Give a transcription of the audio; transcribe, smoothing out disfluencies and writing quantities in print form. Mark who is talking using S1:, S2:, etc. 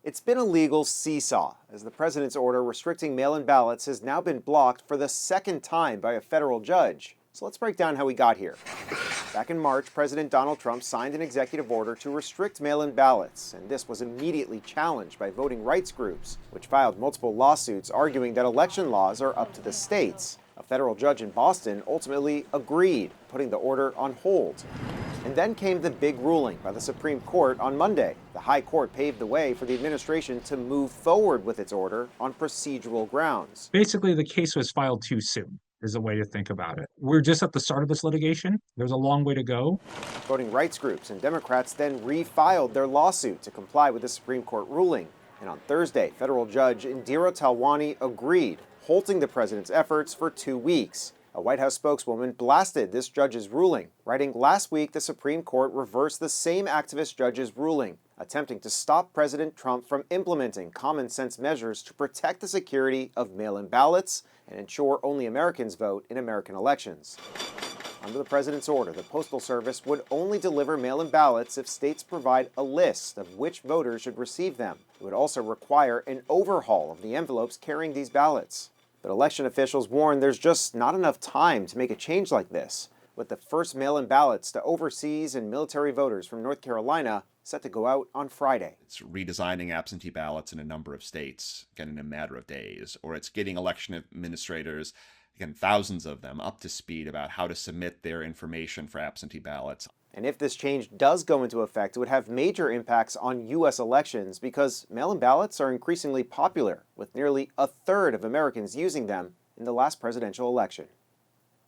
S1: It's been a legal seesaw, as the president's order restricting mail-in ballots has now been blocked for the second time by a federal judge. So let's break down how we got here. Back in March, President Donald Trump signed an executive order to restrict mail-in ballots, and this was immediately challenged by voting rights groups, which filed multiple lawsuits arguing that election laws are up to the states. A federal judge in Boston ultimately agreed, putting the order on hold. And then came the big ruling by the Supreme Court on Monday. The High Court paved the way for the administration to move forward with its order on procedural grounds.
S2: Basically, the case was filed too soon, is the way to think about it. We're just at the start of this litigation. There's a long way to go.
S1: Voting rights groups and Democrats then refiled their lawsuit to comply with the Supreme Court ruling. And on Thursday, federal judge Indira Talwani agreed, halting the president's efforts for 2 weeks. A White House spokeswoman blasted this judge's ruling, writing, "Last week, the Supreme Court reversed the same activist judge's ruling, attempting to stop President Trump from implementing common-sense measures to protect the security of mail-in ballots and ensure only Americans vote in American elections." Under the president's order, the Postal Service would only deliver mail-in ballots if states provide a list of which voters should receive them. It would also require an overhaul of the envelopes carrying these ballots. But election officials warn there's just not enough time to make a change like this, with the first mail-in ballots to overseas and military voters from North Carolina set to go out on Friday.
S3: It's redesigning absentee ballots in a number of states, again, in a matter of days, or it's getting election administrators, again, thousands of them, up to speed about how to submit their information for absentee ballots.
S1: And if this change does go into effect, it would have major impacts on U.S. elections because mail-in ballots are increasingly popular, with nearly a third of Americans using them in the last presidential election.